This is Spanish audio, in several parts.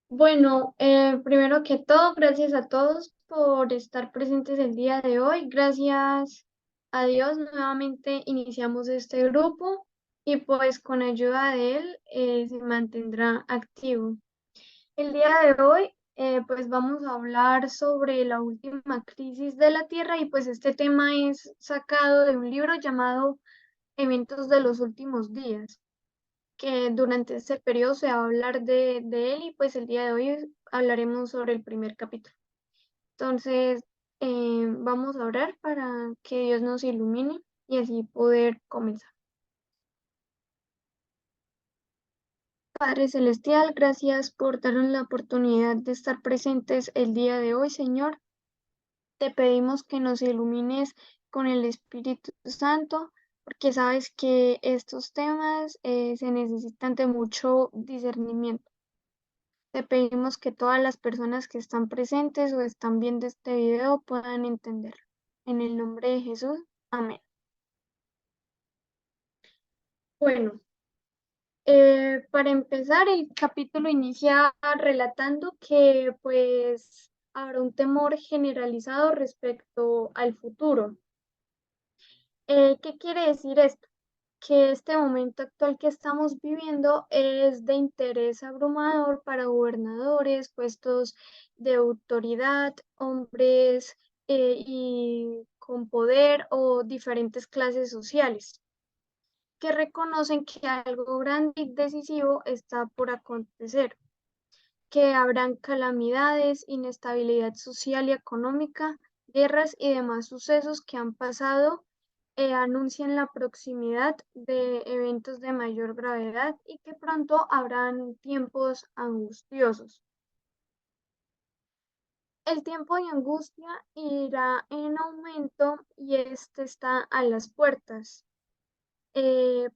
Bueno, primero que todo, gracias a todos por estar presentes el día de hoy. Gracias a Dios, nuevamente iniciamos este grupo y pues con ayuda de él se mantendrá activo. El día de hoy pues vamos a hablar sobre la última crisis de la Tierra y pues este tema es sacado de un libro llamado Eventos de los Últimos Días, que durante este periodo se va a hablar de él y pues el día de hoy hablaremos sobre el primer capítulo. Entonces, vamos a orar para que Dios nos ilumine y así poder comenzar. Padre Celestial, gracias por darnos la oportunidad de estar presentes el día de hoy, Señor. Te pedimos que nos ilumines con el Espíritu Santo, porque sabes que estos temas se necesitan de mucho discernimiento. Te pedimos que todas las personas que están presentes o están viendo este video puedan entenderlo. En el nombre de Jesús, amén. Bueno, para empezar, el capítulo inicia relatando que pues habrá un temor generalizado respecto al futuro. ¿Qué quiere decir esto? Que este momento actual que estamos viviendo es de interés abrumador para gobernadores, puestos de autoridad, hombres y con poder o diferentes clases sociales, que reconocen que algo grande y decisivo está por acontecer, que habrán calamidades, inestabilidad social y económica, guerras y demás sucesos que han pasado anuncian la proximidad de eventos de mayor gravedad y que pronto habrán tiempos angustiosos. El tiempo de angustia irá en aumento y este está a las puertas.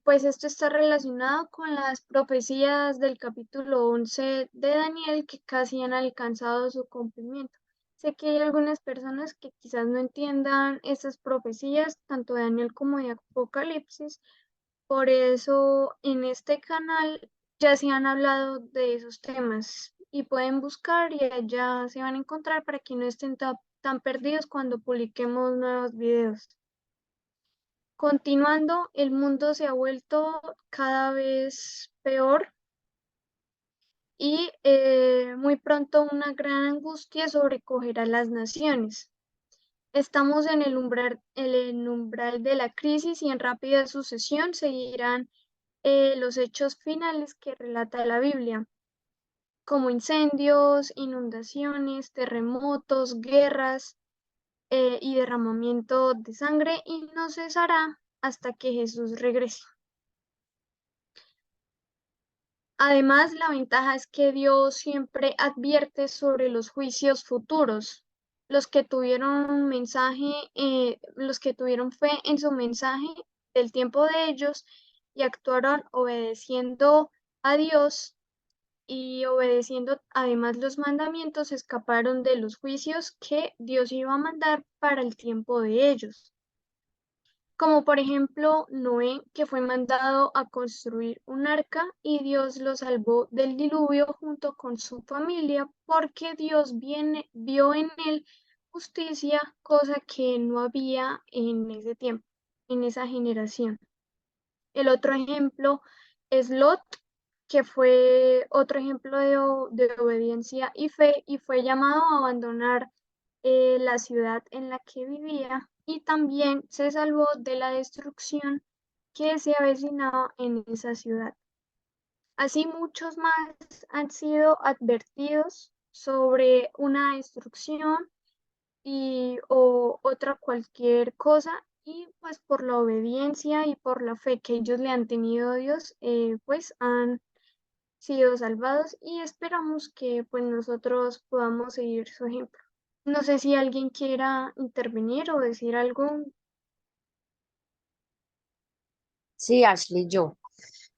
Pues esto está relacionado con las profecías del capítulo 11 de Daniel que casi han alcanzado su cumplimiento. Sé que hay algunas personas que quizás no entiendan estas profecías, tanto de Daniel como de Apocalipsis, por eso en este canal ya se han hablado de esos temas y pueden buscar y allá se van a encontrar para que no estén tan perdidos cuando publiquemos nuevos videos. Continuando, el mundo se ha vuelto cada vez peor y muy pronto una gran angustia sobrecogerá a las naciones. Estamos en el umbral de la crisis y en rápida sucesión seguirán los hechos finales que relata la Biblia, como incendios, inundaciones, terremotos, guerras y derramamiento de sangre, y no cesará hasta que Jesús regrese. Además, la ventaja es que Dios siempre advierte sobre los juicios futuros. Los que tuvieron un mensaje, los que tuvieron fe en su mensaje del tiempo de ellos y actuaron obedeciendo a Dios y obedeciendo además los mandamientos, escaparon de los juicios que Dios iba a mandar para el tiempo de ellos, como por ejemplo Noé, que fue mandado a construir un arca y Dios lo salvó del diluvio junto con su familia, porque vio en él justicia, cosa que no había en ese tiempo, en esa generación. El otro ejemplo es Lot, que fue otro ejemplo de obediencia y fe, y fue llamado a abandonar la ciudad en la que vivía y también se salvó de la destrucción que se avecinaba en esa ciudad. Así muchos más han sido advertidos sobre una destrucción o otra cualquier cosa, y pues por la obediencia y por la fe que ellos le han tenido a Dios, pues han sido salvados y esperamos que pues nosotros podamos seguir su ejemplo. No sé si alguien quiera intervenir o decir algo. Sí, Ashley, yo.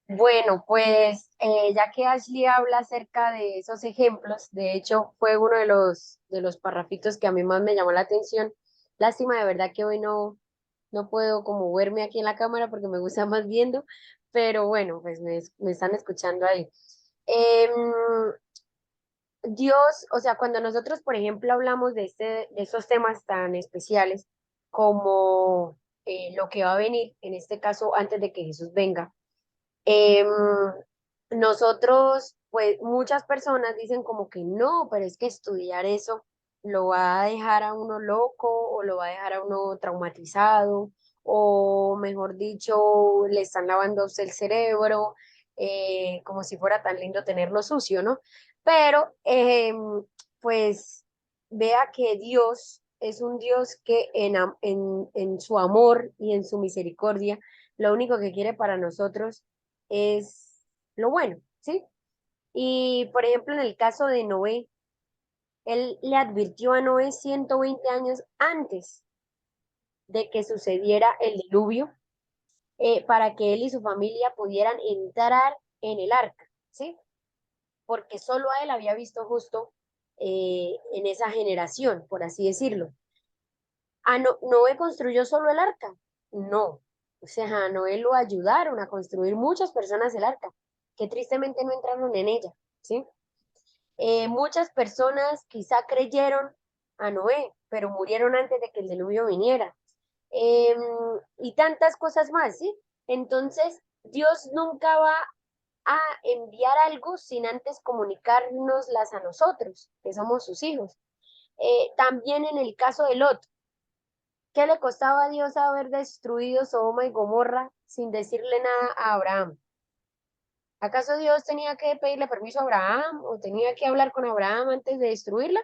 Bueno, pues ya que Ashley habla acerca de esos ejemplos, de hecho fue uno de los parrafitos que a mí más me llamó la atención. Lástima de verdad que hoy no puedo como verme aquí en la cámara porque me gusta más viendo, pero bueno, pues me están escuchando ahí. Em, Dios, o sea, cuando nosotros, por ejemplo, hablamos de esos temas tan especiales como lo que va a venir, en este caso, antes de que Jesús venga, em, nosotros, pues muchas personas dicen como que no, pero es que estudiar eso lo va a dejar a uno loco o lo va a dejar a uno traumatizado o mejor dicho, le están lavando a usted el cerebro, como si fuera tan lindo tenerlo sucio, ¿no? Pero pues vea que Dios es un Dios que en su amor y en su misericordia, lo único que quiere para nosotros es lo bueno, ¿sí? Y por ejemplo, en el caso de Noé, él le advirtió a Noé 120 años antes de que sucediera el diluvio, para que él y su familia pudieran entrar en el arca, ¿sí? Porque solo a él había visto justo en esa generación, por así decirlo. ¿Noé construyó solo el arca? No. O sea, a Noé lo ayudaron a construir muchas personas el arca, que tristemente no entraron en ella, ¿sí? Muchas personas quizá creyeron a Noé, pero murieron antes de que el diluvio viniera. Eh, y tantas cosas más, ¿sí? Entonces, Dios nunca va a enviar algo sin antes comunicárnoslas a nosotros, que somos sus hijos. También en el caso de Lot, ¿qué le costaba a Dios haber destruido Sodoma y Gomorra sin decirle nada a Abraham? ¿Acaso Dios tenía que pedirle permiso a Abraham o tenía que hablar con Abraham antes de destruirla?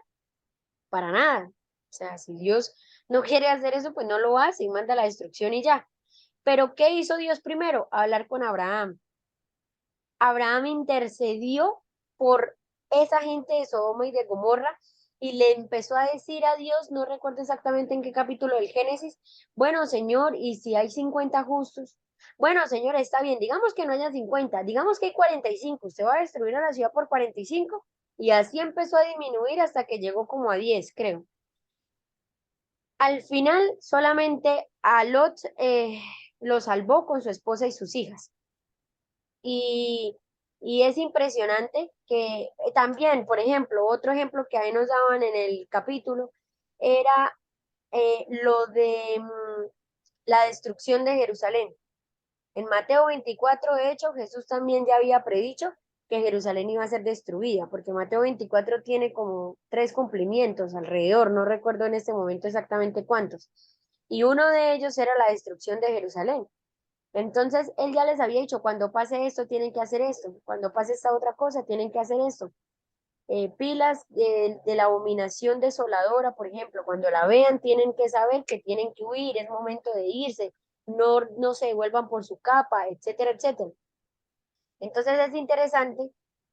Para nada. O sea, si Dios no quiere hacer eso, pues no lo hace y manda la destrucción y ya. Pero ¿qué hizo Dios primero? Hablar con Abraham. Abraham intercedió por esa gente de Sodoma y de Gomorra y le empezó a decir a Dios, no recuerdo exactamente en qué capítulo del Génesis, bueno, Señor, ¿y si hay 50 justos? Bueno, Señor, está bien, digamos que no haya 50, digamos que hay 45, usted va a destruir a la ciudad por 45 y así empezó a disminuir hasta que llegó como a 10, creo. Al final, solamente a Lot lo salvó con su esposa y sus hijas. Y, y es impresionante que también, por ejemplo, otro ejemplo que ahí nos daban en el capítulo era lo de la destrucción de Jerusalén. En Mateo 24, de hecho, Jesús también ya había predicho que Jerusalén iba a ser destruida, porque Mateo 24 tiene como 3 cumplimientos alrededor, no recuerdo en este momento exactamente cuántos. Y uno de ellos era la destrucción de Jerusalén. Entonces, él ya les había dicho, cuando pase esto, tienen que hacer esto, cuando pase esta otra cosa, tienen que hacer esto. Pilas de la abominación desoladora, por ejemplo, cuando la vean, tienen que saber que tienen que huir, es momento de irse, no se devuelvan por su capa, etcétera, etcétera. Entonces, es interesante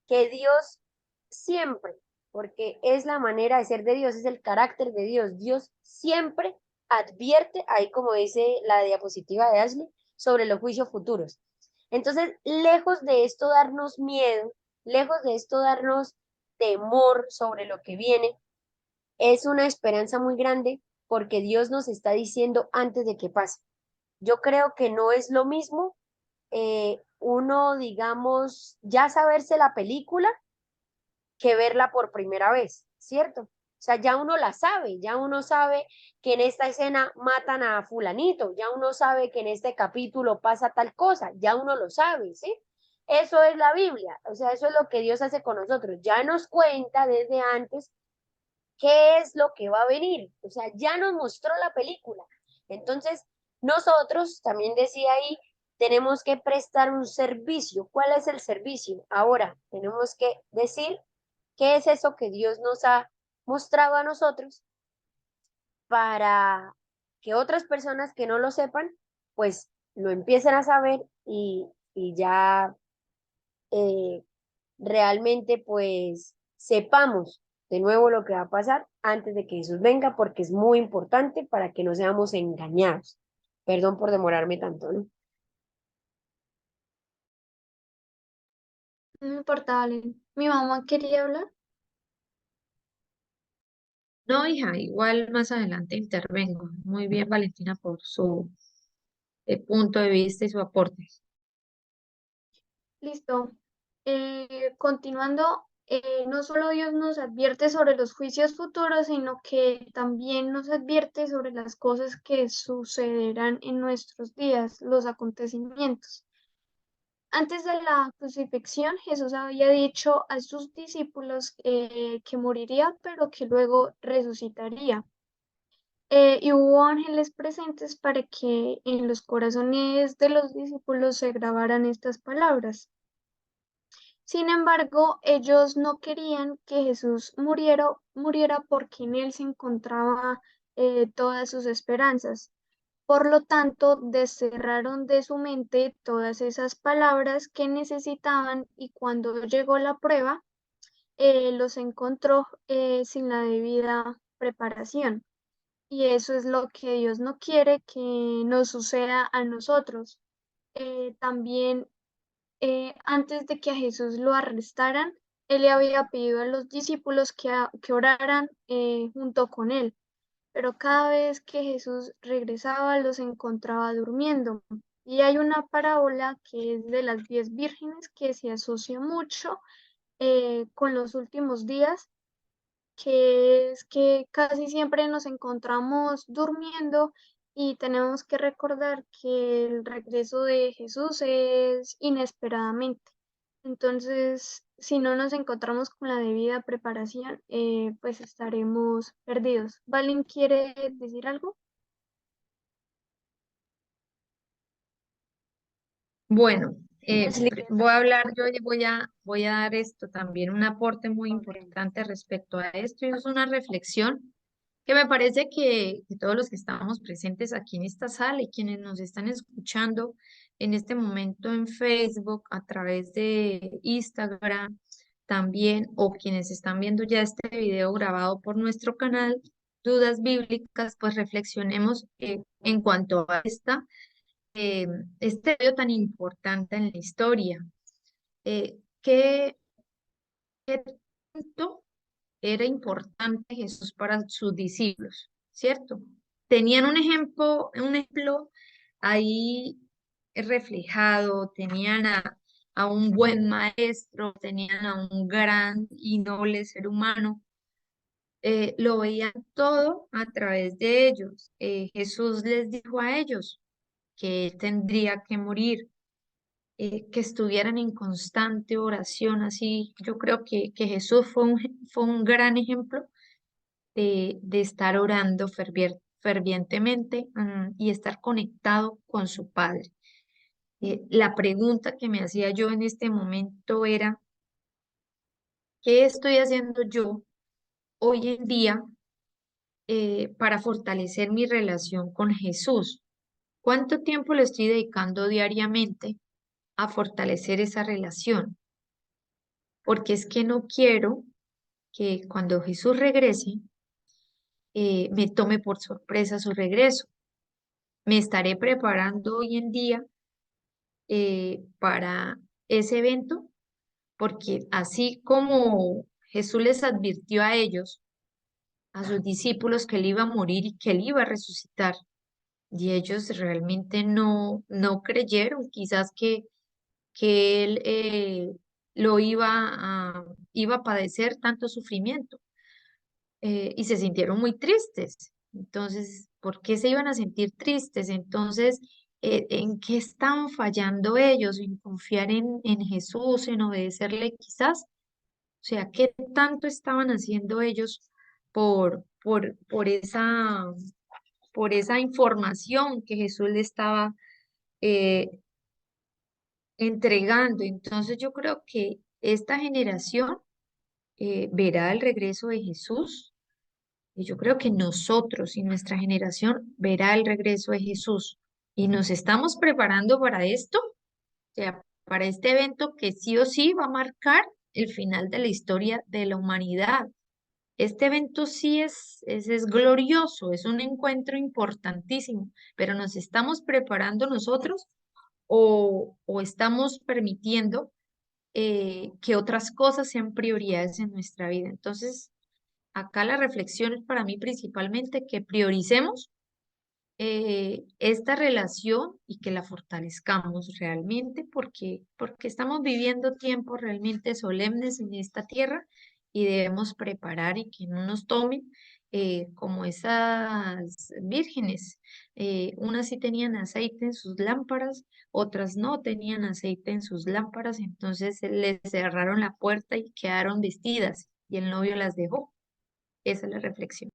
que Dios siempre, porque es la manera de ser de Dios, es el carácter de Dios, Dios siempre advierte, ahí como dice la diapositiva de Ashley, sobre los juicios futuros. Entonces, lejos de esto darnos miedo, lejos de esto darnos temor sobre lo que viene, es una esperanza muy grande porque Dios nos está diciendo antes de que pase. Yo creo que no es lo mismo uno, digamos, ya saberse la película que verla por primera vez, ¿cierto? O sea, ya uno la sabe, ya uno sabe que en esta escena matan a fulanito, ya uno sabe que en este capítulo pasa tal cosa, ya uno lo sabe, ¿sí? Eso es la Biblia, o sea, eso es lo que Dios hace con nosotros, ya nos cuenta desde antes qué es lo que va a venir, o sea, ya nos mostró la película. Entonces, nosotros, también decía ahí, tenemos que prestar un servicio. ¿Cuál es el servicio? Ahora, tenemos que decir qué es eso que Dios nos ha mostrado a nosotros para que otras personas que no lo sepan, pues lo empiecen a saber y ya eh, realmente pues sepamos de nuevo lo que va a pasar antes de que Jesús venga, porque es muy importante para que no seamos engañados. Perdón por demorarme tanto, ¿no? No importa, Valen. Mi mamá quería hablar. No, hija, igual más adelante intervengo. Muy bien, Valentina, por su punto de vista y su aporte. Listo. Continuando. No solo Dios nos advierte sobre los juicios futuros, sino que también nos advierte sobre las cosas que sucederán en nuestros días, los acontecimientos. Antes de la crucifixión, Jesús había dicho a sus discípulos que moriría, pero que luego resucitaría. Y hubo ángeles presentes para que en los corazones de los discípulos se grabaran estas palabras. Sin embargo, ellos no querían que Jesús muriera porque en él se encontraba todas sus esperanzas. Por lo tanto, desterraron de su mente todas esas palabras que necesitaban y cuando llegó la prueba, los encontró sin la debida preparación. Y eso es lo que Dios no quiere que nos suceda a nosotros. También antes de que a Jesús lo arrestaran, él le había pedido a los discípulos que oraran junto con él, pero cada vez que Jesús regresaba los encontraba durmiendo. Y hay una parábola que es de las 10 vírgenes que se asocia mucho con los últimos días, que es que casi siempre nos encontramos durmiendo y tenemos que recordar que el regreso de Jesús es inesperadamente. Entonces, si no nos encontramos con la debida preparación, pues estaremos perdidos. ¿Valen quiere decir algo? Bueno, Ashley, voy a hablar, yo voy a dar esto también un aporte muy ok. importante respecto a esto y es una reflexión que me parece que todos los que estamos presentes aquí en esta sala y quienes nos están escuchando en este momento en Facebook, a través de Instagram también, o quienes están viendo ya este video grabado por nuestro canal, Dudas Bíblicas, pues reflexionemos en cuanto a eh, este video tan importante en la historia. ¿Qué tanto era importante Jesús para sus discípulos? ¿Cierto? Tenían un ejemplo ahí reflejado, tenían a un buen maestro, tenían a un gran y noble ser humano, lo veían todo a través de ellos. Jesús les dijo a ellos que él tendría que morir, que estuvieran en constante oración, así yo creo que Jesús fue un gran ejemplo de estar orando fervientemente, y estar conectado con su Padre. La pregunta que me hacía yo en este momento era, ¿qué estoy haciendo yo hoy en día para fortalecer mi relación con Jesús? ¿Cuánto tiempo le estoy dedicando diariamente a fortalecer esa relación? Porque es que no quiero que cuando Jesús regrese, me tome por sorpresa su regreso. Me estaré preparando hoy en día para ese evento, porque así como Jesús les advirtió a ellos, a sus discípulos, que él iba a morir y que él iba a resucitar, y ellos realmente no creyeron, quizás que él lo iba a padecer tanto sufrimiento, y se sintieron muy tristes. Entonces, ¿por qué se iban a sentir tristes? Entonces, ¿en qué estaban fallando ellos? ¿En confiar en Jesús, en obedecerle quizás? O sea, ¿qué tanto estaban haciendo ellos por esa información que Jesús le estaba eh, entregando? Entonces, yo creo que esta generación verá el regreso de Jesús. Y yo creo que nosotros y nuestra generación verá el regreso de Jesús. Y nos estamos preparando para esto, o sea, para este evento que sí o sí va a marcar el final de la historia de la humanidad. Este evento sí es glorioso, es un encuentro importantísimo, pero ¿nos estamos preparando nosotros o estamos permitiendo que otras cosas sean prioridades en nuestra vida? Entonces, acá la reflexión es para mí principalmente que prioricemos esta relación y que la fortalezcamos realmente porque estamos viviendo tiempos realmente solemnes en esta tierra y debemos preparar y que no nos tomen como esas vírgenes. Unas sí tenían aceite en sus lámparas, otras no tenían aceite en sus lámparas, entonces les cerraron la puerta y quedaron vestidas y el novio las dejó. Esa es la reflexión.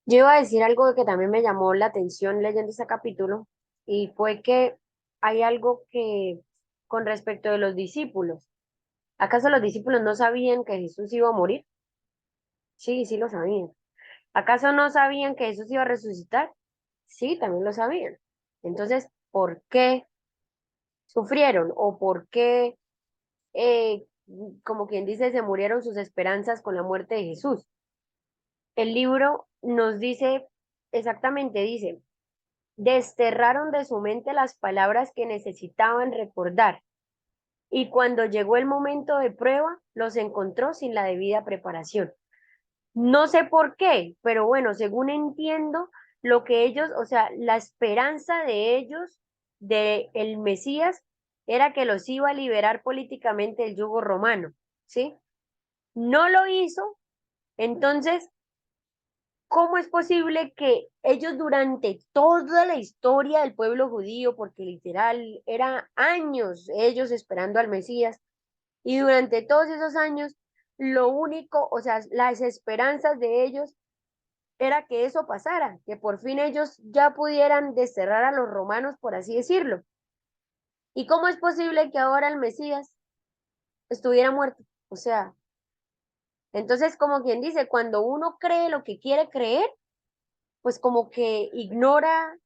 Yo iba a decir algo que también me llamó la atención leyendo ese capítulo, y fue que hay algo que con respecto de los discípulos. ¿Acaso los discípulos no sabían que Jesús iba a morir? Sí, sí lo sabían. ¿Acaso no sabían que Jesús iba a resucitar? Sí, también lo sabían. Entonces, ¿por qué sufrieron o por qué, eh, como quien dice, se murieron sus esperanzas con la muerte de Jesús? El libro nos dice exactamente, dice, desterraron de su mente las palabras que necesitaban recordar, y cuando llegó el momento de prueba, los encontró sin la debida preparación. No sé por qué, pero bueno, según entiendo, lo que ellos, o sea, la esperanza de ellos, de el Mesías, era que los iba a liberar políticamente del yugo romano, ¿sí? No lo hizo, entonces, ¿cómo es posible que ellos durante toda la historia del pueblo judío, porque literal era años ellos esperando al Mesías, y durante todos esos años, lo único, o sea, las esperanzas de ellos era que eso pasara, que por fin ellos ya pudieran desterrar a los romanos, por así decirlo? ¿Y cómo es posible que ahora el Mesías estuviera muerto? O sea, entonces, como quien dice, cuando uno cree lo que quiere creer, pues como que ignora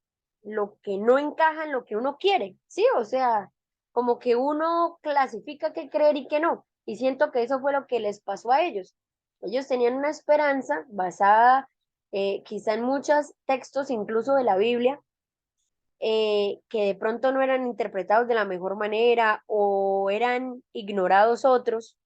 lo que no encaja en lo que uno quiere, ¿sí? O sea, como que uno clasifica qué creer y qué no. Y siento que eso fue lo que les pasó a ellos. Ellos tenían una esperanza basada quizá en muchos textos, incluso de la Biblia, que de pronto no eran interpretados de la mejor manera o eran ignorados otros.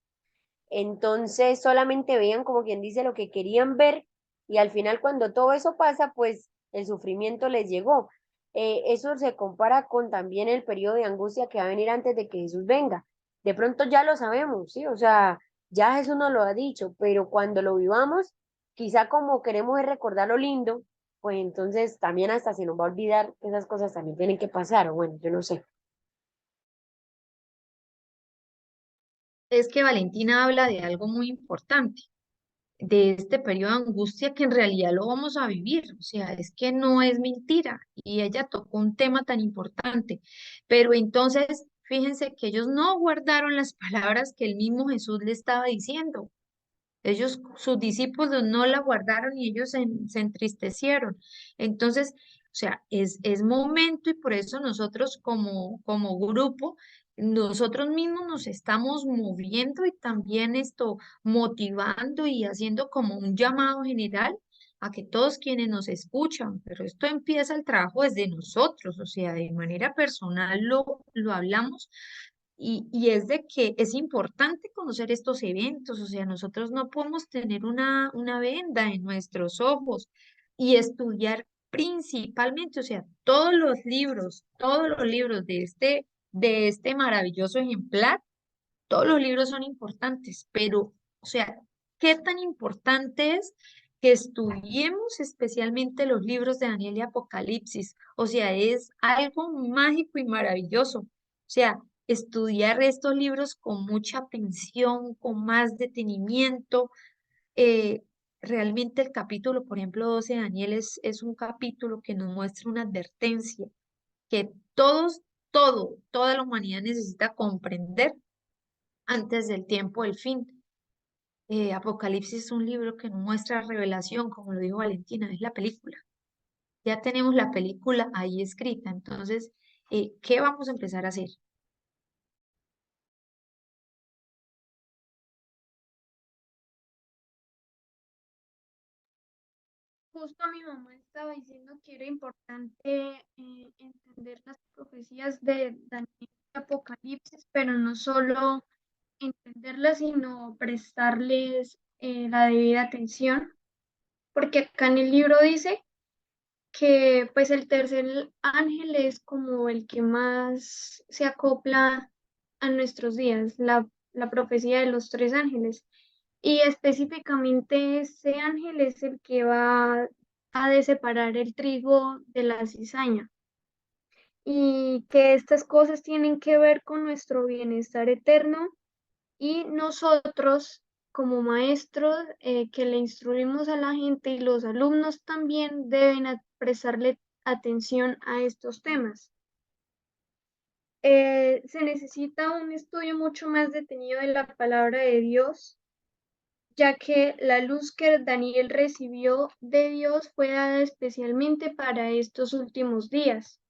Entonces solamente veían, como quien dice, lo que querían ver, y al final cuando todo eso pasa, pues el sufrimiento les llegó. Eso se compara con también el periodo de angustia que va a venir antes de que Jesús venga. De pronto ya lo sabemos, ¿sí? O sea, ya Jesús nos lo ha dicho, pero cuando lo vivamos, quizá como queremos es recordar lo lindo, pues entonces también hasta se nos va a olvidar que esas cosas también tienen que pasar, o bueno, yo no sé. Es que Valentina habla de algo muy importante, de este periodo de angustia que en realidad lo vamos a vivir, o sea, es que no es mentira y ella tocó un tema tan importante, pero entonces fíjense que ellos no guardaron las palabras que el mismo Jesús le estaba diciendo. Ellos, sus discípulos no la guardaron y ellos se entristecieron. Entonces, o sea, es momento y por eso nosotros como grupo, nosotros mismos nos estamos moviendo y también esto motivando y haciendo como un llamado general a que todos quienes nos escuchan, pero esto empieza el trabajo desde nosotros, o sea, de manera personal lo hablamos y es de que es importante conocer estos eventos, o sea, nosotros no podemos tener una venda en nuestros ojos y estudiar principalmente, o sea, todos los libros de este maravilloso ejemplar, todos los libros son importantes, pero, o sea, ¿qué tan importante es que estudiemos especialmente los libros de Daniel y Apocalipsis? O sea, es algo mágico y maravilloso. O sea, estudiar estos libros con mucha atención, con más detenimiento. eh, Realmente el capítulo, por ejemplo, 12 de Daniel es un capítulo que nos muestra una advertencia que toda la humanidad necesita comprender antes del tiempo del fin. Apocalipsis es un libro que nos muestra revelación, como lo dijo Valentina, es la película. Ya tenemos la película ahí escrita, entonces, ¿qué vamos a empezar a hacer? Justo mi mamá estaba diciendo que era importante entender las profecías de Daniel y Apocalipsis, pero no solo entenderlas, sino prestarles la debida atención. porque acá en el libro dice que pues el tercer ángel es como el que más se acopla a nuestros días, la profecía de los tres ángeles. Y específicamente ese ángel es el que va a de separar el trigo de la cizaña y que estas cosas tienen que ver con nuestro bienestar eterno y nosotros como maestros que le instruimos a la gente y los alumnos también deben prestarle atención a estos temas. Se necesita un estudio mucho más detenido de la palabra de Dios, ya que la luz que Daniel recibió de Dios fue dada especialmente para estos últimos días.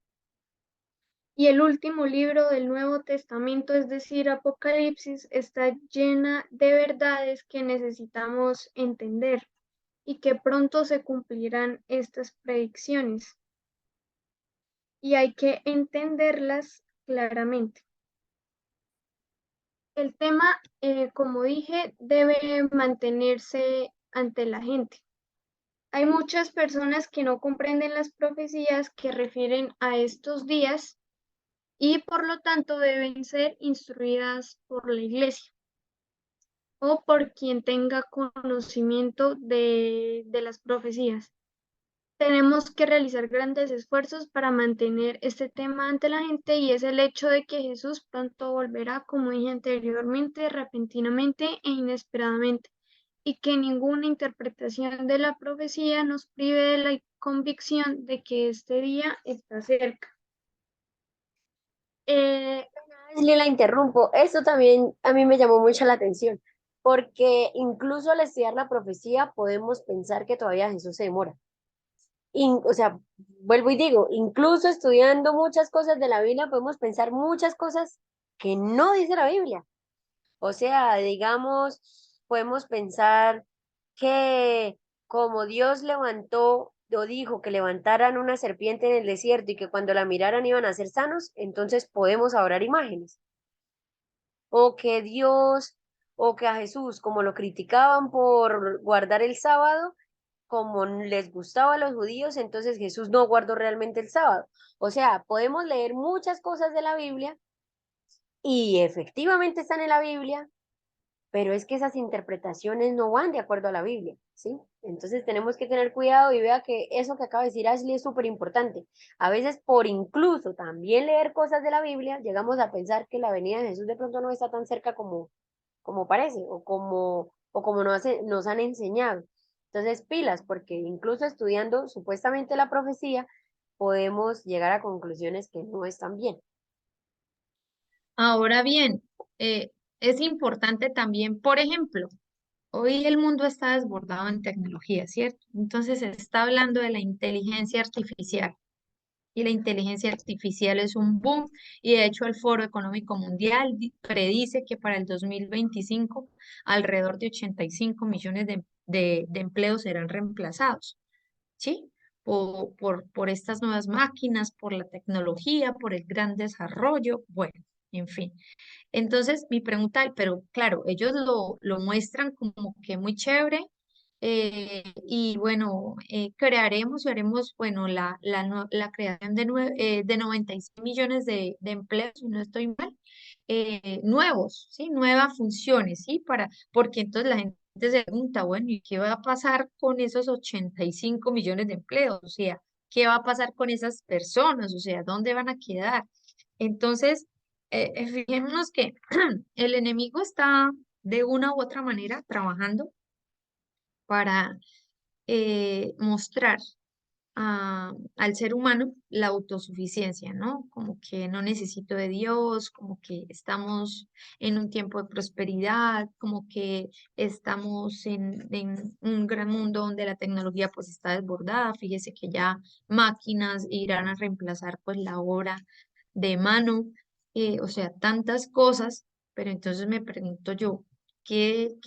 Y el último libro del Nuevo Testamento, es decir, Apocalipsis, está llena de verdades que necesitamos entender y que pronto se cumplirán estas predicciones. Y hay que entenderlas claramente. El tema, como dije, debe mantenerse ante la gente. Hay muchas personas que no comprenden las profecías que refieren a estos días y por lo tanto deben ser instruidas por la iglesia o por quien tenga conocimiento de las profecías. Tenemos que realizar grandes esfuerzos para mantener este tema ante la gente y es el hecho de que Jesús pronto volverá, como dije anteriormente, repentinamente e inesperadamente, y que ninguna interpretación de la profecía nos prive de la convicción de que este día está cerca. Eh, Ashley, la interrumpo. Esto también a mí me llamó mucho la atención, porque incluso al estudiar la profecía podemos pensar que todavía Jesús se demora. O sea, vuelvo y digo, incluso estudiando muchas cosas de la Biblia podemos pensar muchas cosas que no dice la Biblia. O sea, digamos, podemos pensar que como Dios levantó o dijo que levantaran una serpiente en el desierto y que cuando la miraran iban a ser sanos, entonces podemos adorar imágenes. O que Dios, o que a Jesús, como lo criticaban por guardar el sábado, como les gustaba a los judíos, entonces Jesús no guardó realmente el sábado. O sea, podemos leer muchas cosas de la Biblia y efectivamente están en la Biblia, pero es que esas interpretaciones no van de acuerdo a la Biblia, ¿sí? Entonces tenemos que tener cuidado y vea que eso que acaba de decir Ashley es súper importante. A veces por incluso también leer cosas de la Biblia, llegamos a pensar que la venida de Jesús de pronto no está tan cerca como parece o como nos han enseñado. Entonces, pilas, porque incluso estudiando supuestamente la profecía, podemos llegar a conclusiones que no están bien. Ahora bien, es importante también, por ejemplo, hoy el mundo está desbordado en tecnología, ¿cierto? Entonces se está hablando de la inteligencia artificial y la inteligencia artificial es un boom y de hecho el Foro Económico Mundial predice que para el 2025 alrededor de 85 millones de empleos serán reemplazados, ¿sí? Por estas nuevas máquinas, por la tecnología, por el gran desarrollo, bueno, en fin. Entonces, mi pregunta, pero claro, ellos lo muestran como que muy chévere y bueno, crearemos y haremos, bueno, la creación de 96 millones de empleos, si no estoy mal, nuevos, ¿sí? Nuevas funciones, ¿sí? Porque entonces la gente se pregunta, bueno, ¿y qué va a pasar con esos 85 millones de empleos? O sea, ¿qué va a pasar con esas personas? O sea, ¿dónde van a quedar? Entonces, fijémonos que el enemigo está de una u otra manera trabajando para mostrar al ser humano la autosuficiencia, ¿no? Como que no necesito de Dios, como que estamos en un tiempo de prosperidad, como que estamos en un gran mundo donde la tecnología pues está desbordada. Fíjese que ya máquinas irán a reemplazar pues la obra de mano, o sea, tantas cosas, pero entonces me pregunto yo, ¿qué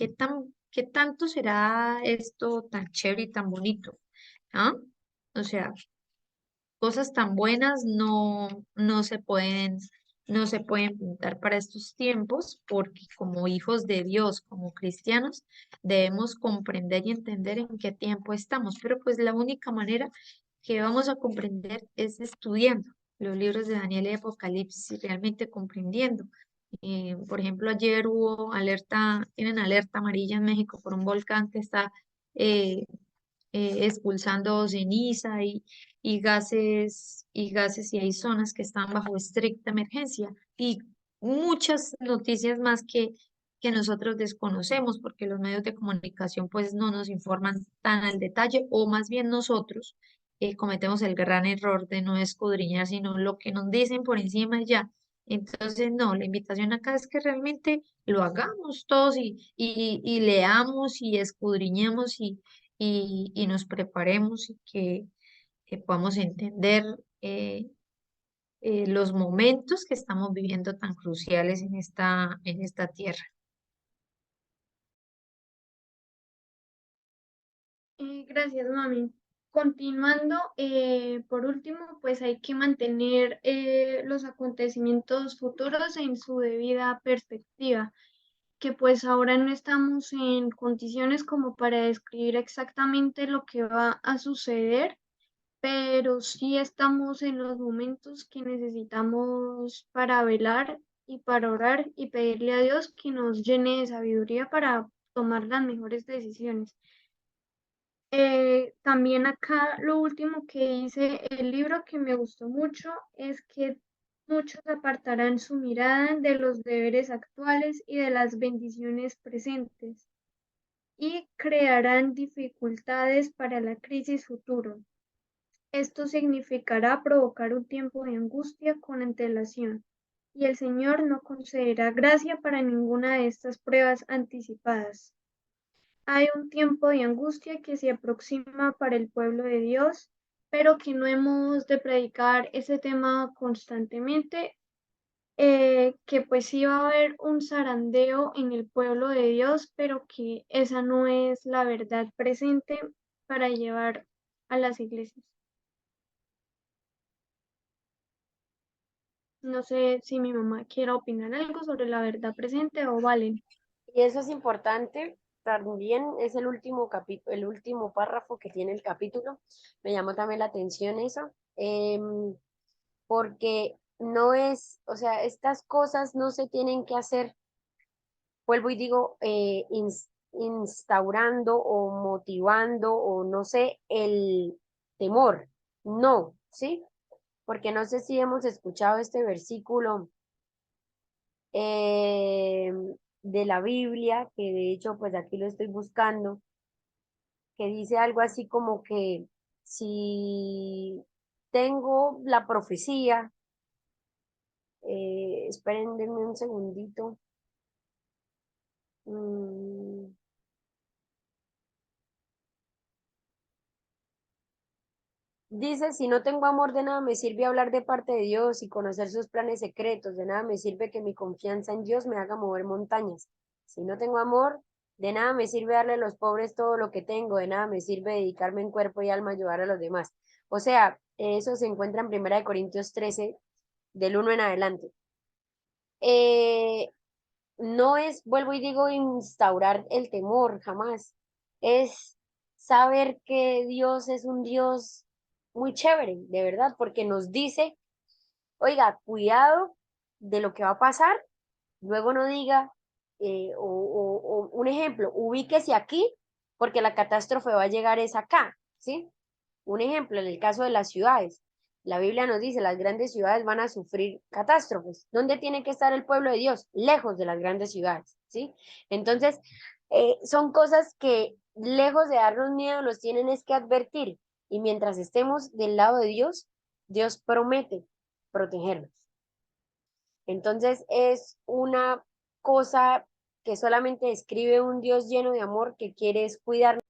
tanto será esto tan chévere y tan bonito? ¿Ah? O sea, cosas tan buenas no se pueden no se pueden pintar para estos tiempos porque como hijos de Dios, como cristianos, debemos comprender y entender en qué tiempo estamos. Pero pues la única manera que vamos a comprender es estudiando los libros de Daniel y Apocalipsis y realmente comprendiendo. Por ejemplo, ayer hubo tienen alerta amarilla en México por un volcán que está eh, expulsando ceniza y gases y hay zonas que están bajo estricta emergencia y muchas noticias más que nosotros desconocemos porque los medios de comunicación pues no nos informan tan al detalle o más bien nosotros cometemos el gran error de no escudriñar sino lo que nos dicen por encima y ya. Entonces, no, la invitación acá es que realmente lo hagamos todos y leamos y escudriñemos y nos preparemos y que podamos entender eh, los momentos que estamos viviendo tan cruciales en esta tierra. Gracias, mami. Continuando, por último, pues hay que mantener los acontecimientos futuros en su debida perspectiva, que pues ahora no estamos en condiciones como para describir exactamente lo que va a suceder, pero sí estamos en los momentos que necesitamos para velar y para orar y pedirle a Dios que nos llene de sabiduría para tomar las mejores decisiones. También acá lo último que dice el libro que me gustó mucho es que muchos apartarán su mirada de los deberes actuales y de las bendiciones presentes y crearán dificultades para la crisis futuro. Esto significará provocar un tiempo de angustia con antelación, y el Señor no concederá gracia para ninguna de estas pruebas anticipadas. Hay un tiempo de angustia que se aproxima para el pueblo de Dios, pero que no hemos de predicar ese tema constantemente, que pues sí va a haber un zarandeo en el pueblo de Dios, pero que esa no es la verdad presente para llevar a las iglesias. No sé si mi mamá quiera opinar algo sobre la verdad presente o Valen. Y eso es importante. También es el último capítulo, el último párrafo que tiene el capítulo. Me llamó también la atención eso, porque no es, o sea, estas cosas no se tienen que hacer, vuelvo y digo, instaurando o motivando o no sé, el temor. No, ¿sí? Porque no sé si hemos escuchado este versículo eh, de la Biblia, que de hecho pues aquí lo estoy buscando, que dice algo así como que si tengo la profecía, esperen, denme un segundito. Mm, Dice, si no tengo amor, de nada me sirve hablar de parte de Dios y conocer sus planes secretos, de nada me sirve que mi confianza en Dios me haga mover montañas. Si no tengo amor, de nada me sirve darle a los pobres todo lo que tengo, de nada me sirve dedicarme en cuerpo y alma a ayudar a los demás. O sea, eso se encuentra en 1 Corintios 13, del 1 en adelante. Eh, no es, vuelvo y digo, instaurar el temor, jamás. Es saber que Dios es un Dios muy chévere, de verdad, porque nos dice, oiga, cuidado de lo que va a pasar, luego no diga, o un ejemplo, ubíquese aquí, porque la catástrofe va a llegar es acá, ¿sí? Un ejemplo, en el caso de las ciudades, la Biblia nos dice, las grandes ciudades van a sufrir catástrofes. ¿Dónde tiene que estar el pueblo de Dios? Lejos de las grandes ciudades, ¿sí? Entonces, son cosas que lejos de darnos miedo, nos tienen es que advertir. Y mientras estemos del lado de Dios, Dios promete protegernos. Entonces, es una cosa que solamente describe un Dios lleno de amor que quiere es cuidarnos.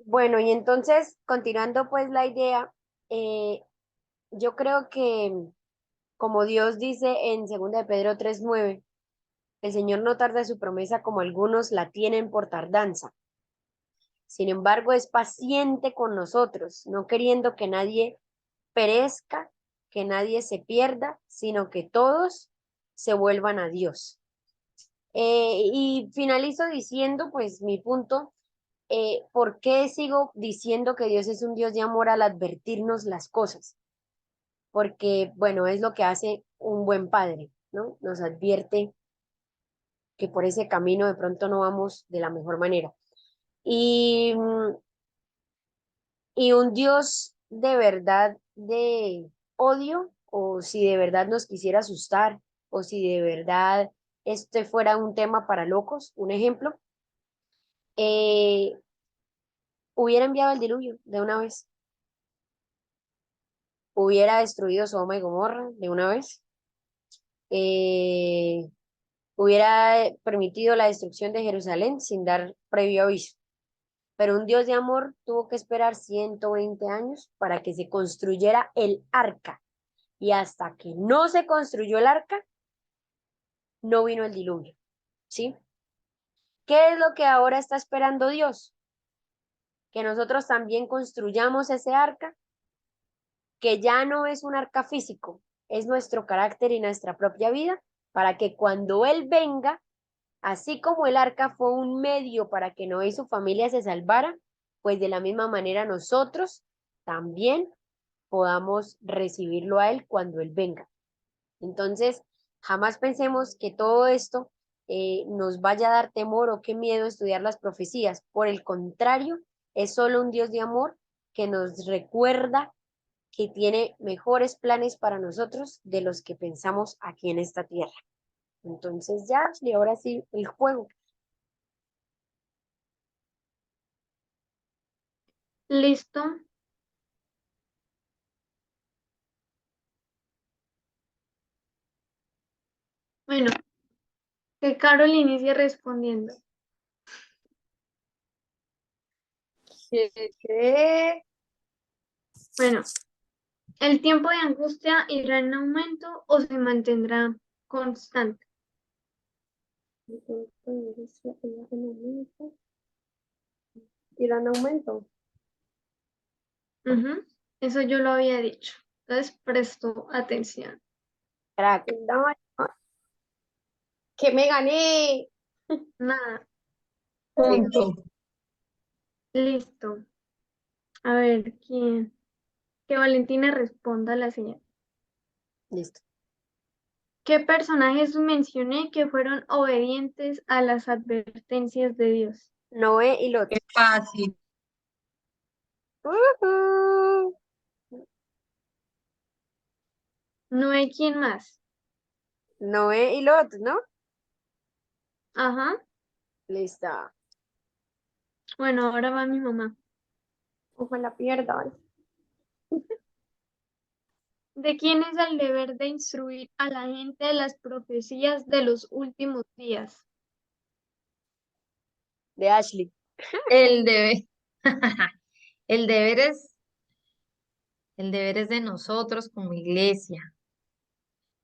Bueno, y entonces, continuando pues la idea, eh, yo creo que como Dios dice en 2 de Pedro 3:9, el Señor no tarda su promesa como algunos la tienen por tardanza. Sin embargo, es paciente con nosotros, no queriendo que nadie perezca, que nadie se pierda, sino que todos se vuelvan a Dios. Y finalizo diciendo, pues, mi punto, ¿por qué sigo diciendo que Dios es un Dios de amor al advertirnos las cosas? Porque, bueno, es lo que hace un buen padre, ¿no? Nos advierte que por ese camino de pronto no vamos de la mejor manera. Y, y un Dios de verdad de odio, o si de verdad nos quisiera asustar, o si de verdad este fuera un tema para locos, un ejemplo, eh, hubiera enviado el diluvio de una vez, hubiera destruido Sodoma y Gomorra de una vez, eh, hubiera permitido la destrucción de Jerusalén sin dar previo aviso. Pero un Dios de amor tuvo que esperar 120 años para que se construyera el arca. Y hasta que no se construyó el arca, no vino el diluvio. ¿Sí? ¿Qué es lo que ahora está esperando Dios? Que nosotros también construyamos ese arca, que ya no es un arca físico, es nuestro carácter y nuestra propia vida, para que cuando Él venga, así como el arca fue un medio para que Noé y su familia se salvaran, pues de la misma manera nosotros también podamos recibirlo a Él cuando Él venga. Entonces, jamás pensemos que todo esto nos vaya a dar temor o qué miedo estudiar las profecías. Por el contrario, es solo un Dios de amor que nos recuerda que tiene mejores planes para nosotros de los que pensamos aquí en esta tierra. Entonces ya, y ahora sí, el juego. ¿Listo? Bueno, que Carol inicie respondiendo. ¿Qué? Bueno, ¿el tiempo de angustia irá en aumento o se mantendrá constante? ¿Irá en aumento? Ujú, eso yo lo había dicho. Entonces, presto atención. Crack. No, que me gané. Nada, Punto. listo. A ver, ¿quién? Que Valentina responda a la señal. Listo. ¿Qué personajes mencioné que fueron obedientes a las advertencias de Dios? Noé y Lot. Qué fácil. Ujú. No hay quién más. Noé y Lot, ¿no? Ajá. Listo. Bueno, ahora va mi mamá. Ojalá pierdan. ¿De quién es el deber de instruir a la gente de las profecías de los últimos días? De Ashley. El deber, el deber es, el deber es de nosotros como iglesia,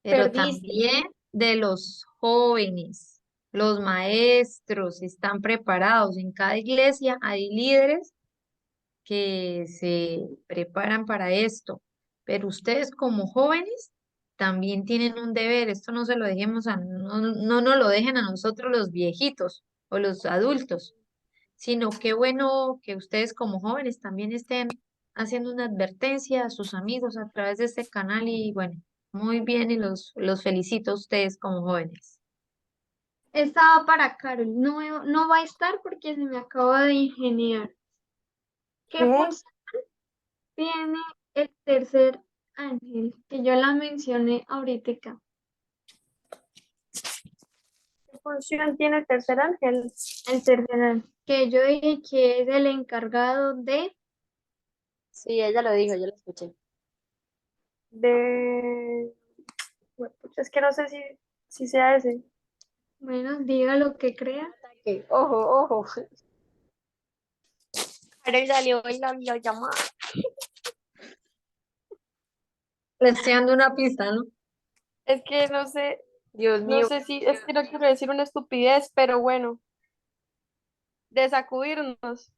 pero Perdiste. también de los jóvenes. Los maestros están preparados. En cada iglesia hay líderes que se preparan para esto, pero ustedes como jóvenes también tienen un deber. Esto no se lo dejemos no nos lo dejen a nosotros los viejitos o los adultos, sino qué bueno que ustedes como jóvenes también estén haciendo una advertencia a sus amigos a través de este canal y bueno, muy bien y los felicito a ustedes como jóvenes. Estaba para Carol. No, no va a estar porque se me acaba de ingeniar. ¿Qué ¿Qué? función tiene el tercer ángel? Que yo la mencioné ahorita. ¿Qué función tiene el tercer ángel? El tercer ángel. Que yo dije que es el encargado de... Sí, ella lo dijo, yo lo escuché. De... Bueno, es que no sé si sea ese. Bueno, diga lo que crea. Ataque. Ojo, ojo. Pero salió en la videollamada. Le estoy dando una pista, ¿no? Es que no sé, Dios no mío. sé si, es que no quiero decir una estupidez, pero bueno, de sacudirnos.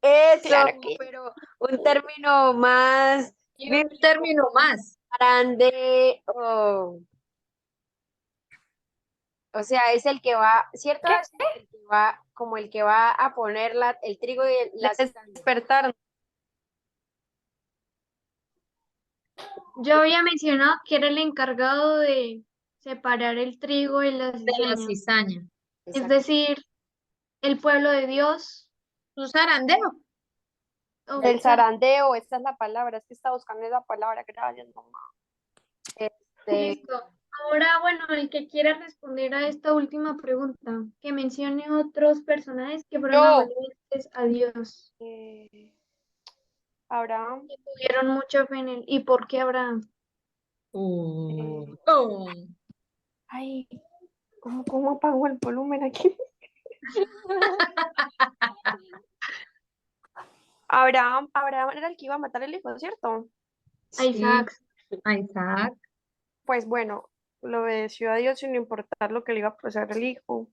Eso, Claro que pero un término más Y un bíblico término más. Zarandeo. O sea, es el que va, ¿cierto, ¿Qué? Ashley? El que va, como el que va a poner el trigo y la cizaña. Despertar. Yo había mencionado que era el encargado de separar el trigo y la De la cizaña. cizaña. Es Exacto. decir, el pueblo de Dios. Un zarandeo. El Ok, zarandeo, esta es la palabra, es que está buscando esa palabra, gracias, mamá. Este, listo. Ahora, bueno, el que quiera responder a esta última pregunta, que mencione otros personajes que fueron Yo, obedientes a Dios, Abraham, que tuvieron mucha fe en él. ¿Y por qué Abraham? eh, Oh. ay, ¿cómo apago el volumen aquí? Abraham era el que iba a matar al hijo, ¿cierto? A Sí, Isaac. a Isaac. Pues bueno, lo obedeció a Dios sin importar lo que le iba a pasar al hijo.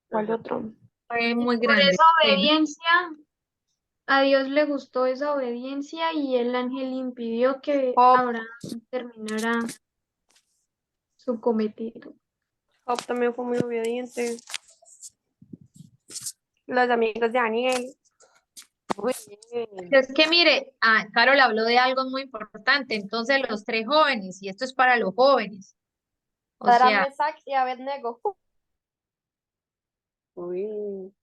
¿Cuál ajá. otro? Fue Y muy por grande. esa Bueno, obediencia, a Dios le gustó esa obediencia y el ángel impidió que Job, Abraham terminara su cometido. Job también fue muy obediente. Los amigos de Daniel. Muy bien. es que mire, Carol habló de algo muy importante. Entonces, los tres jóvenes, y esto es para los jóvenes. O Sadrach, sea, Mesach y Abednego. Uy.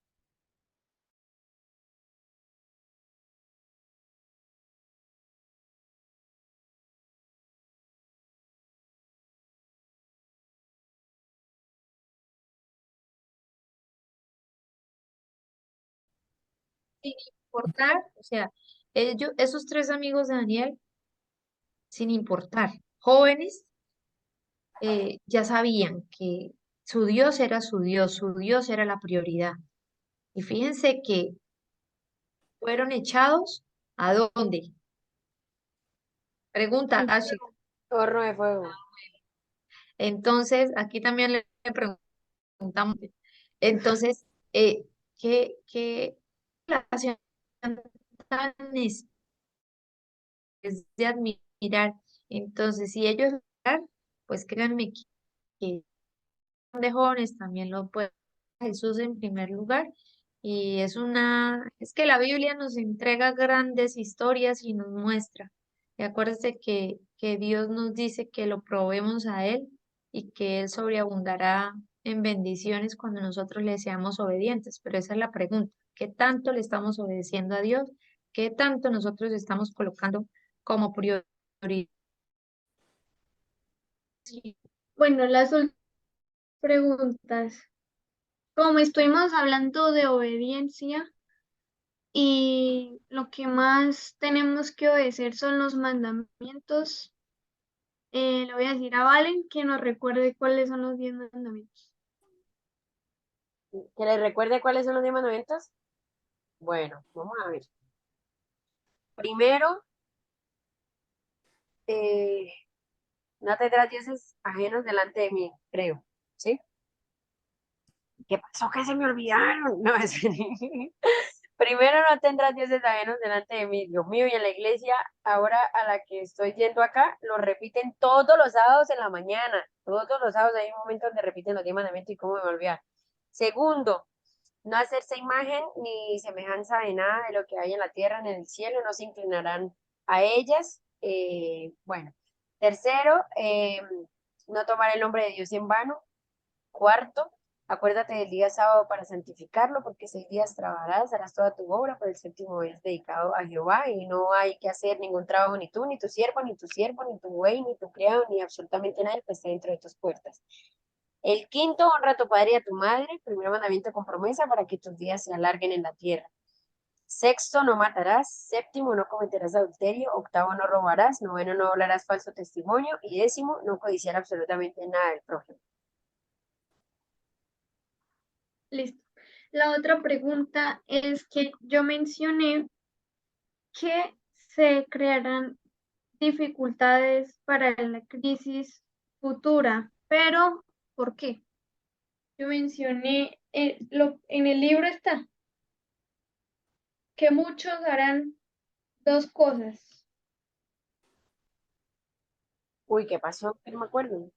sin importar, o sea, ellos, esos tres amigos de Daniel, sin importar, jóvenes, ya sabían que su Dios era la prioridad. Y fíjense que fueron echados, ¿a dónde? Pregunta, Al Ashley. Horno de fuego. Entonces, aquí también le preguntamos, entonces, ¿qué relación tan es de admirar? Entonces, si ellos, pues créanme que de jóvenes también lo puede Jesús en primer lugar. Y es que la Biblia nos entrega grandes historias y nos muestra. Y acuérdese que Dios nos dice que lo probemos a Él y que Él sobreabundará en bendiciones cuando nosotros le seamos obedientes. Pero esa es la pregunta, ¿qué tanto le estamos obedeciendo a Dios? ¿Qué tanto nosotros estamos colocando como prioridad? Bueno, las últimas preguntas. Como estuvimos hablando de obediencia y lo que más tenemos que obedecer son los mandamientos, le voy a decir a Valen que nos recuerde cuáles son los 10 mandamientos. ¿Que les recuerde cuáles son los 10 mandamientos? Bueno, vamos a ver. Primero, eh, no tendrás dioses ajenos delante de mí, creo. ¿Sí? ¿Qué pasó? Que se me olvidaron. No, primero no tendrás dioses ajenos delante de mí, Dios mío, y en la iglesia, ahora a la que estoy yendo acá, lo repiten todos los sábados en la mañana. Todos los sábados hay un momento donde repiten los 10 mandamientos y cómo me voy a olvidar. Segundo, no hacerse imagen ni semejanza de nada de lo que hay en la tierra, ni en el cielo, no se inclinarán a ellas. Bueno, tercero, no tomar el nombre de Dios en vano. Cuarto, acuérdate del día sábado para santificarlo, porque 6 días trabajarás, harás toda tu obra, pero el séptimo es dedicado a Jehová y no hay que hacer ningún trabajo, ni tú, ni tu siervo, ni tu siervo, ni tu buey, ni tu criado, ni absolutamente nadie que esté dentro de tus puertas. El quinto, honra a tu padre y a tu madre, primer mandamiento con promesa para que tus días se alarguen en la tierra. Sexto, no matarás. Séptimo, no cometerás adulterio. Octavo, no robarás. Noveno, no hablarás falso testimonio. Y décimo, no codiciar absolutamente nada del prójimo. Listo. La otra pregunta es que yo mencioné que se crearán dificultades para la crisis futura, pero ¿por qué? Yo mencioné, en el libro está que muchos harán dos cosas. Uy, ¿qué pasó? No me acuerdo.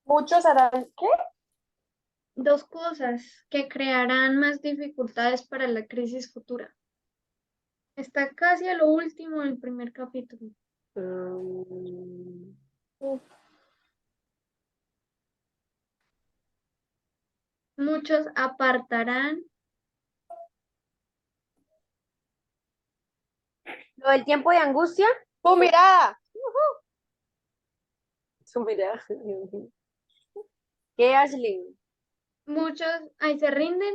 Muchos harán, ¿qué? Dos cosas que crearán más dificultades para la crisis futura. Está casi a lo último del primer capítulo. Mm, Muchos apartarán, Lo del tiempo de angustia. ¡Tu mirada! Su mirada. ¿Qué, Ashley? muchos ahí se rinden,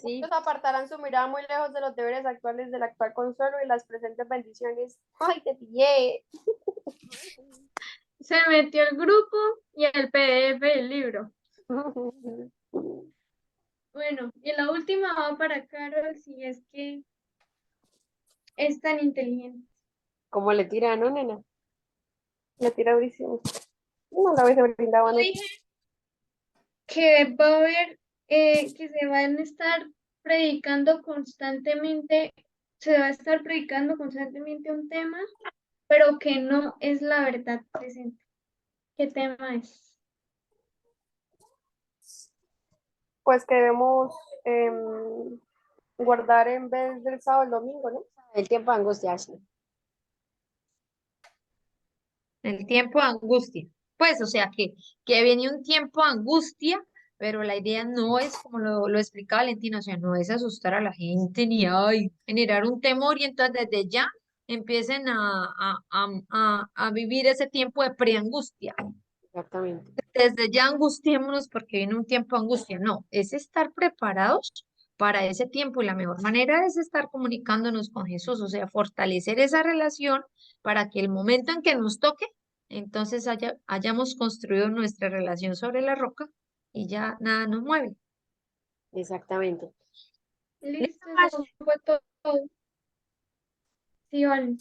Sí, Muchos apartarán su mirada muy lejos de los deberes actuales del actual consuelo y las presentes bendiciones. ¡Ay, te pillé! se metió el grupo y el PDF del libro. Bueno, y la última va para Carol, si es que es tan inteligente. ¿Cómo le tira, no, nena? Me tira durísimo. No la hubiese brindado Yo anoche. dije que va a haber, que se van a estar predicando constantemente, se va a estar predicando constantemente un tema, pero que no es la verdad presente. ¿Qué tema es? Pues que debemos guardar en vez del sábado el domingo, ¿no? El tiempo de angustia, Ashley. El tiempo de angustia. Pues, o sea, que viene un tiempo de angustia, pero la idea no es, como lo explicaba Valentina, o sea, no es asustar a la gente ni ay, generar un temor y entonces desde ya empiecen a vivir ese tiempo de preangustia. Exactamente. Desde ya angustiémonos porque viene un tiempo de angustia. No, es estar preparados para ese tiempo y la mejor manera es estar comunicándonos con Jesús, o sea, fortalecer esa relación para que el momento en que nos toque, entonces hayamos construido nuestra relación sobre la roca y ya nada nos mueve. Exactamente. ¿Listo, Listo, eso Ashley? fue todo. Sí, vale.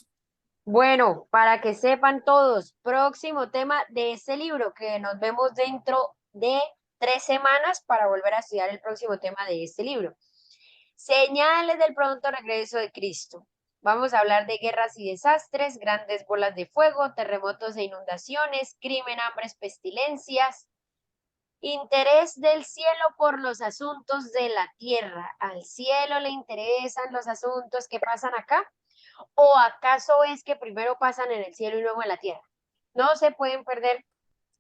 Bueno, para que sepan todos, próximo tema de este libro, que nos vemos dentro de 3 semanas para volver a estudiar el próximo tema de este libro. Señales del pronto regreso de Cristo. Vamos a hablar de guerras y desastres, grandes bolas de fuego, terremotos e inundaciones, crimen, hambres, pestilencias, interés del cielo por los asuntos de la tierra. ¿Al cielo le interesan los asuntos que pasan acá? ¿O acaso es que primero pasan en el cielo y luego en la tierra? No se pueden perder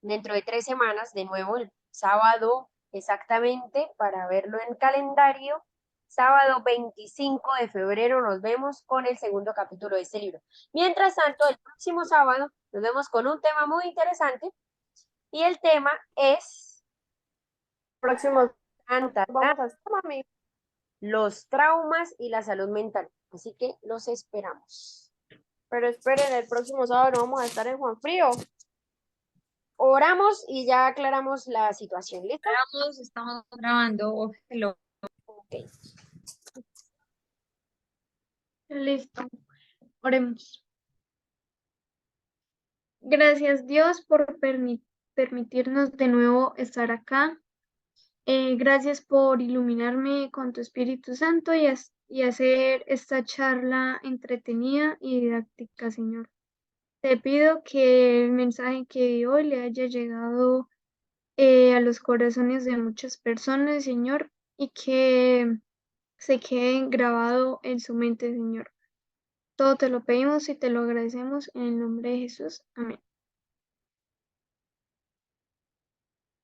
dentro de 3 semanas, de nuevo el sábado exactamente, para verlo en calendario. Sábado 25 de febrero nos vemos con el segundo capítulo de este libro. Mientras tanto, el próximo sábado nos vemos con un tema muy interesante y el tema es Próximo tan, tan, tan, vamos a estar, mami. los traumas y la salud mental. Así que los esperamos. Pero esperen, el próximo sábado no vamos a estar en Juan Frío. Oramos y ya aclaramos la situación. ¿Listo? Estamos grabando. Hello. Ok. Listo. Oremos. Gracias Dios por permitirnos de nuevo estar acá. Gracias por iluminarme con tu Espíritu Santo y hacer esta charla entretenida y didáctica, Señor. Te pido que el mensaje que di hoy le haya llegado a los corazones de muchas personas, Señor, y que se quede grabado en su mente, Señor. Todo te lo pedimos y te lo agradecemos en el nombre de Jesús. Amén.